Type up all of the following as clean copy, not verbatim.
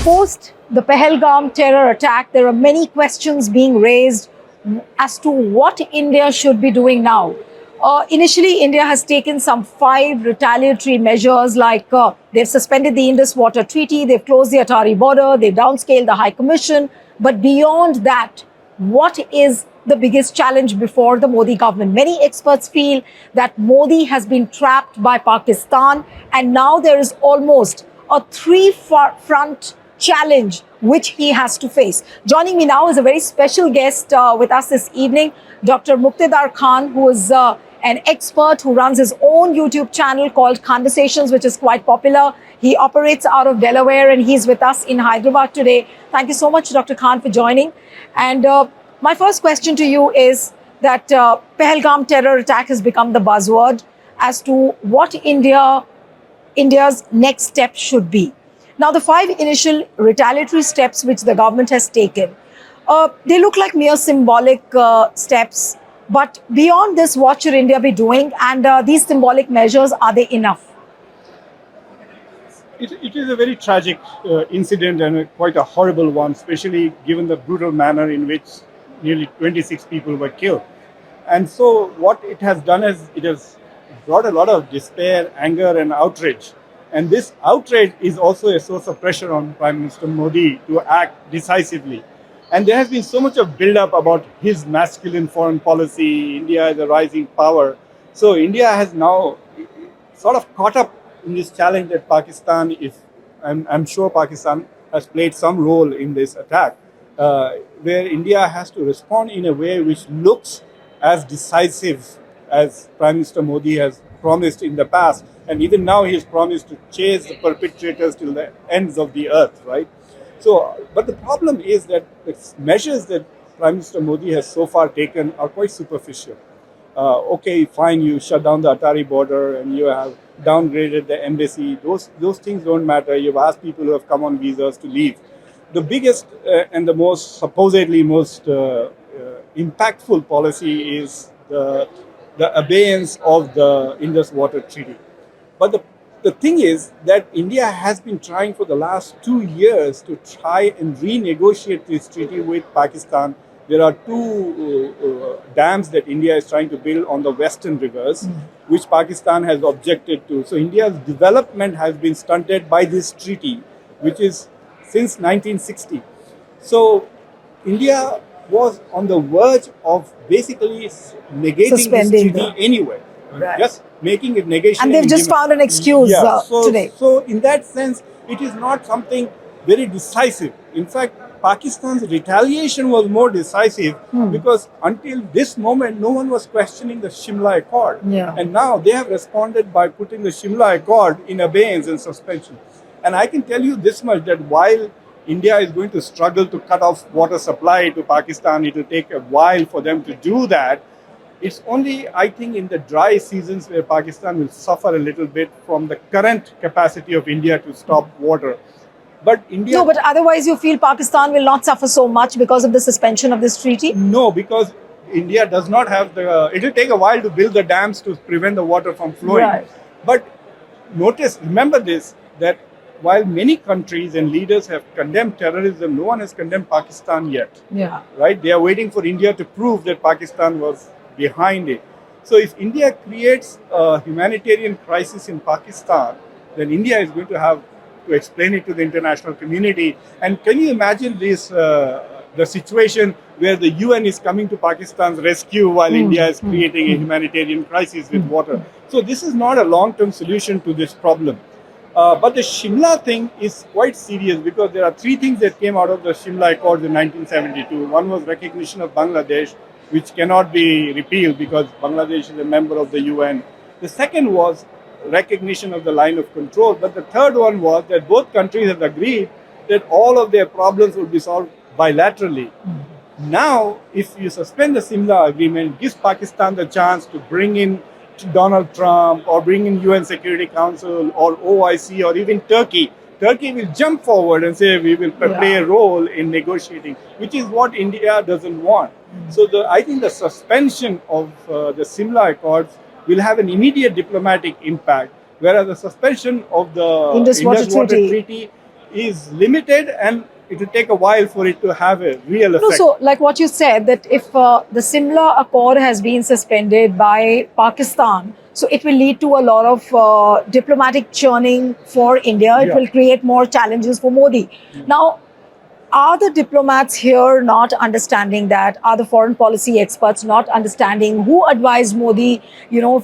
Post the Pahalgam terror attack, there are many questions being raised as to what India should be doing now. Initially, India has taken some 5 retaliatory measures, like they've suspended the Indus Water Treaty, they've closed the Atari border, they've downscaled the High Commission. But beyond that, what is the biggest challenge before the Modi government? Many experts feel that Modi has been trapped by Pakistan, and now there is almost a three-front challenge which he has to face. Joining me now is a very special guest with us this evening, Dr. Muqtedar Khan, who is an expert who runs his own YouTube channel called Conversations, which is quite popular. He operates out of Delaware and he's with us in Hyderabad today. Thank you so much, Dr. Khan, for joining. And my first question to you is that Pahalgam terror attack has become the buzzword as to what India's next step should be. Now, the 5 initial retaliatory steps which the government has taken, they look like mere symbolic steps. But beyond this, what should India be doing? And these symbolic measures, are they enough? It is a very tragic incident and quite a horrible one, especially given the brutal manner in which nearly 26 people were killed. And so what it has done is it has brought a lot of despair, anger and outrage. And this outrage is also a source of pressure on Prime Minister Modi to act decisively. And there has been so much of build-up about his masculine foreign policy, India is a rising power. So India has now sort of caught up in this challenge that Pakistan is, I'm sure Pakistan has played some role in this attack, where India has to respond in a way which looks as decisive as Prime Minister Modi has promised in the past. And even now he has promised to chase the perpetrators till the ends of the earth, right? So, but the problem is that the measures that Prime Minister Modi has so far taken are quite superficial. Okay, fine, you shut down the Atari border and you have downgraded the embassy. Those things don't matter. You've asked people who have come on visas to leave. The biggest and the most supposedly most impactful policy is the abeyance of the Indus Water Treaty. But the thing is that India has been trying for the last 2 years to try and renegotiate this treaty with Pakistan. There are 2 dams that India is trying to build on the western rivers, which Pakistan has objected to. So India's development has been stunted by this treaty, which is since 1960. So India was on the verge of basically negating Suspending this treaty anyway. Right. Just making it negation. And they've just found an excuse today. So in that sense, it is not something very decisive. In fact, Pakistan's retaliation was more decisive because until this moment, no one was questioning the Shimla Accord. Yeah. And now they have responded by putting the Shimla Accord in abeyance and suspension. And I can tell you this much, that while India is going to struggle to cut off water supply to Pakistan, it will take a while for them to do that. It's only, I think, in the dry seasons where Pakistan will suffer a little bit from the current capacity of India to stop water. But India... No, but otherwise you feel Pakistan will not suffer so much because of the suspension of this treaty? No, because India does not have the... It will take a while to build the dams to prevent the water from flowing. Right. But remember this, that while many countries and leaders have condemned terrorism, no one has condemned Pakistan yet. Yeah. Right? They are waiting for India to prove that Pakistan was behind it. So if India creates a humanitarian crisis in Pakistan, then India is going to have to explain it to the international community. And can you imagine this, the situation where the UN is coming to Pakistan's rescue while India is creating a humanitarian crisis with water? So this is not a long-term solution to this problem. But the Shimla thing is quite serious because there are 3 things that came out of the Shimla Accords in 1972. One was recognition of Bangladesh, which cannot be repealed because Bangladesh is a member of the UN. The second was recognition of the line of control. But the third one was that both countries have agreed that all of their problems will be solved bilaterally. Now, if you suspend the Shimla agreement, it gives Pakistan the chance to bring in Donald Trump or bring in UN Security Council or OIC or even Turkey. Turkey will jump forward and say we will play a role in negotiating, which is what India doesn't want. So I think the suspension of the Shimla Accords will have an immediate diplomatic impact, whereas the suspension of the Indus Water Treaty is limited, and it will take a while for it to have a real No, effect. so like what you said, that if the Simla Accord has been suspended by Pakistan, so it will lead to a lot of diplomatic churning for India. It Yeah. will create more challenges for Modi. Now, are the diplomats here not understanding that? Are the foreign policy experts not understanding who advised Modi,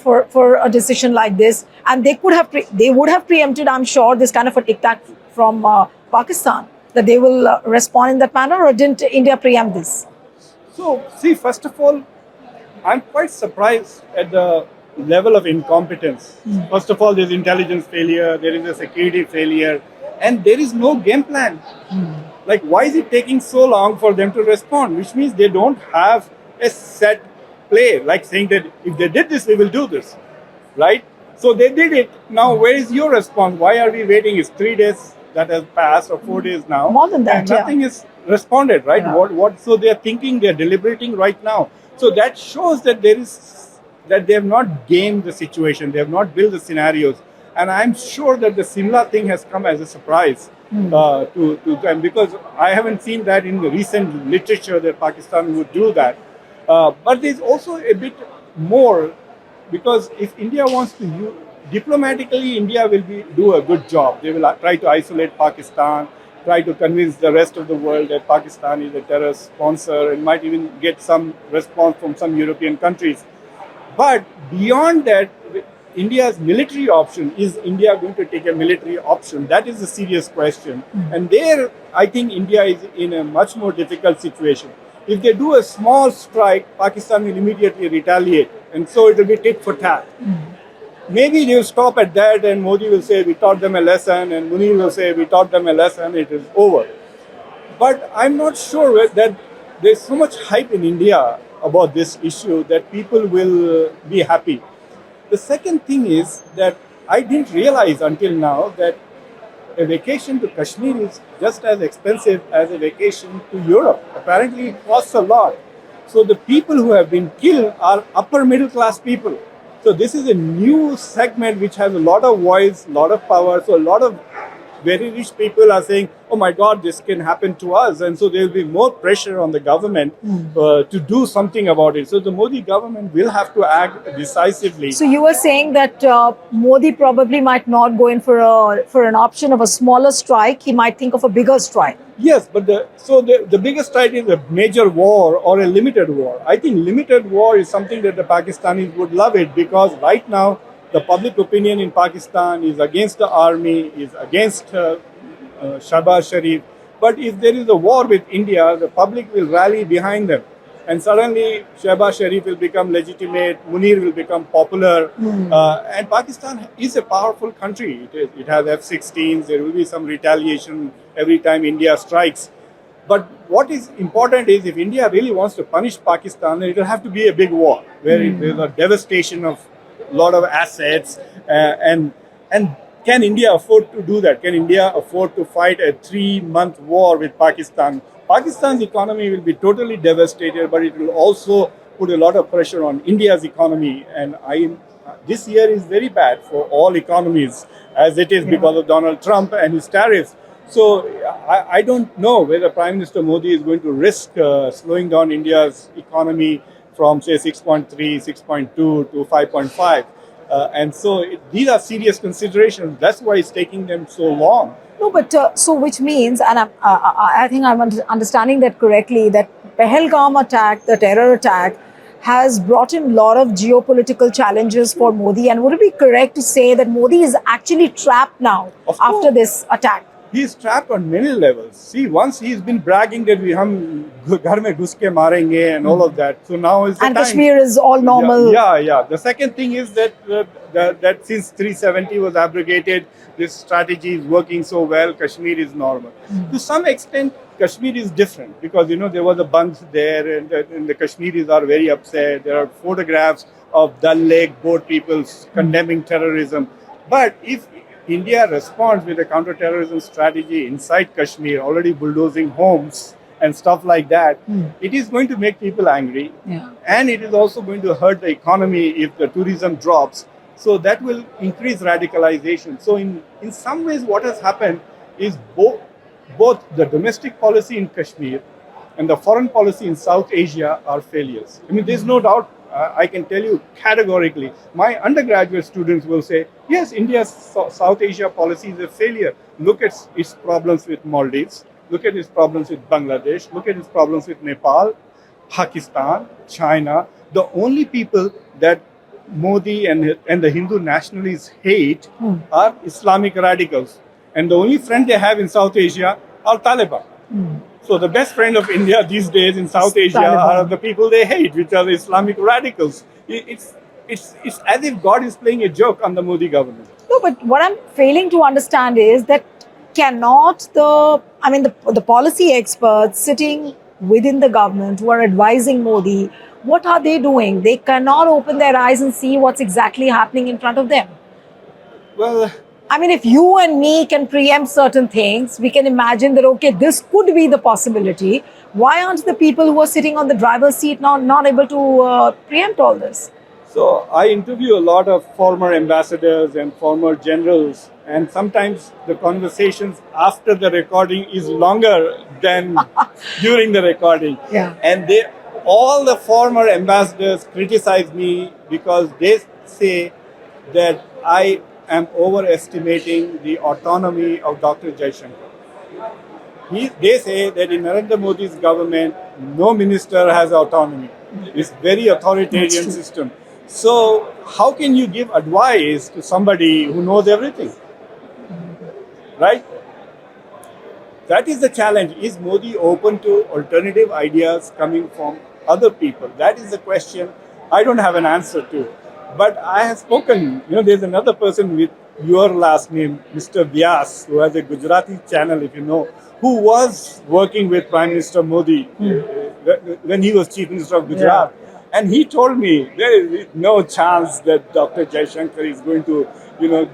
for a decision like this? And they would have preempted, I'm sure, this kind of an attack from Pakistan, that they will respond in that manner, or didn't India preempt this? So, see, first of all, I'm quite surprised at the level of incompetence. First of all, there's intelligence failure, there is a security failure, and there is no game plan. Like, why is it taking so long for them to respond? Which means they don't have a set play, like saying that if they did this, we will do this, right? So they did it. Now, where is your response? Why are we waiting? It's 3 days that has passed, or 4 days now, More than that, and nothing is responded, right? Yeah. What? So they're thinking, they're deliberating right now. So that shows that they have not gamed the situation. They have not built the scenarios, and I'm sure that the Simla thing has come as a surprise to them, because I haven't seen that in the recent literature that Pakistan would do that. But there's also a bit more, because if India wants to use, diplomatically, India will do a good job. They will try to isolate Pakistan, try to convince the rest of the world that Pakistan is a terrorist sponsor, and might even get some response from some European countries. But beyond that, India's military option, is India going to take a military option? That is a serious question. And there, I think India is in a much more difficult situation. If they do a small strike, Pakistan will immediately retaliate. And so it will be tit for tat. Maybe they'll stop at that, and Modi will say, we taught them a lesson, and Munir will say, we taught them a lesson, it is over. But I'm not sure that there's so much hype in India about this issue that people will be happy. The second thing is that I didn't realize until now that a vacation to Kashmir is just as expensive as a vacation to Europe. Apparently, it costs a lot. So the people who have been killed are upper middle class people. So this is a new segment which has a lot of voice, a lot of power. So a lot of very rich people are saying, oh my God, this can happen to us. And so there will be more pressure on the government to do something about it. So the Modi government will have to act decisively. So you were saying that Modi probably might not go in for an option of a smaller strike. He might think of a bigger strike. Yes, but the biggest strike is a major war or a limited war. I think limited war is something that the Pakistanis would love it, because right now the public opinion in Pakistan is against the army, is against Shahbaz Sharif. But if there is a war with India, the public will rally behind them. And suddenly Shahbaz Sharif will become legitimate, Munir will become popular. And Pakistan is a powerful country. It has F-16s, there will be some retaliation every time India strikes. But what is important is, if India really wants to punish Pakistan, then it will have to be a big war, where there's a devastation of a lot of assets. And can India afford to do that? Can India afford to fight a 3-month war with Pakistan? Pakistan's economy will be totally devastated, but it will also put a lot of pressure on India's economy. And this year is very bad for all economies, as it is because of Donald Trump and his tariffs. So I don't know whether Prime Minister Modi is going to risk slowing down India's economy from, say, 6.3, 6.2 to 5.5. And so these are serious considerations. That's why it's taking them so long. No, but so which means, and I think I'm understanding that correctly, that Pahalgam attack, the terror attack, has brought in a lot of geopolitical challenges for Modi. And would it be correct to say that Modi is actually trapped now after this attack? He's trapped on many levels. See, once he's been bragging that hum ghar mein ghus ke marenge and all of that. So now is the and time. Kashmir is all normal. Yeah. The second thing is that since 370 was abrogated, this strategy is working so well. Kashmir is normal. To some extent, Kashmir is different, because there was a bunch there, and the Kashmiris are very upset. There are photographs of Dal Lake boat people condemning terrorism. But if India responds with a counter-terrorism strategy inside Kashmir, already bulldozing homes and stuff like that, it is going to make people angry. Yeah. And it is also going to hurt the economy if the tourism drops. So that will increase radicalization. So in some ways, what has happened is both the domestic policy in Kashmir and the foreign policy in South Asia are failures. I mean, there's no doubt. I can tell you categorically. My undergraduate students will say, yes, India's South Asia policy is a failure. Look at its problems with Maldives. Look at its problems with Bangladesh. Look at its problems with Nepal, Pakistan, China. The only people that Modi and the Hindu nationalists hate are Islamic radicals. And the only friend they have in South Asia are Taliban. So the best friend of India these days in South Asia Taliban. are the people they hate, which are the Islamic radicals. It's as if God is playing a joke on the Modi government. No, but what I'm failing to understand is that cannot the policy experts sitting within the government who are advising Modi, what are they doing? They cannot open their eyes and see what's exactly happening in front of them. Well, I mean, if you and me can preempt certain things, we can imagine that, okay, this could be the possibility. Why aren't the people who are sitting on the driver's seat now not able to preempt all this? so I interview a lot of former ambassadors and former generals, and sometimes the conversations after the recording is longer than during the recording. Yeah. And all the former ambassadors criticize me because they say that I am overestimating the autonomy of Dr. Jaishankar. They say that in Narendra Modi's government, no minister has autonomy. It's very authoritarian system. So how can you give advice to somebody who knows everything? Right? That is the challenge. Is Modi open to alternative ideas coming from other people? That is the question I don't have an answer to. But I have spoken, there's another person with your last name, Mr. Vyas, who has a Gujarati channel, if you know, who was working with Prime Minister Modi when he was Chief Minister of Gujarat. Yeah. And he told me there is no chance that Dr. Jaishankar is going to,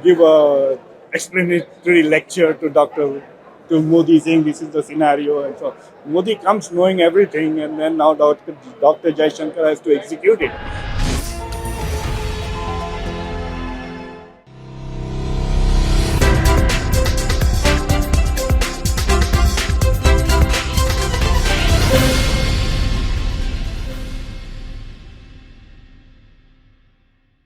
give a explanatory lecture to Modi saying this is the scenario. And so Modi comes knowing everything, and then now Dr. Jaishankar has to execute it.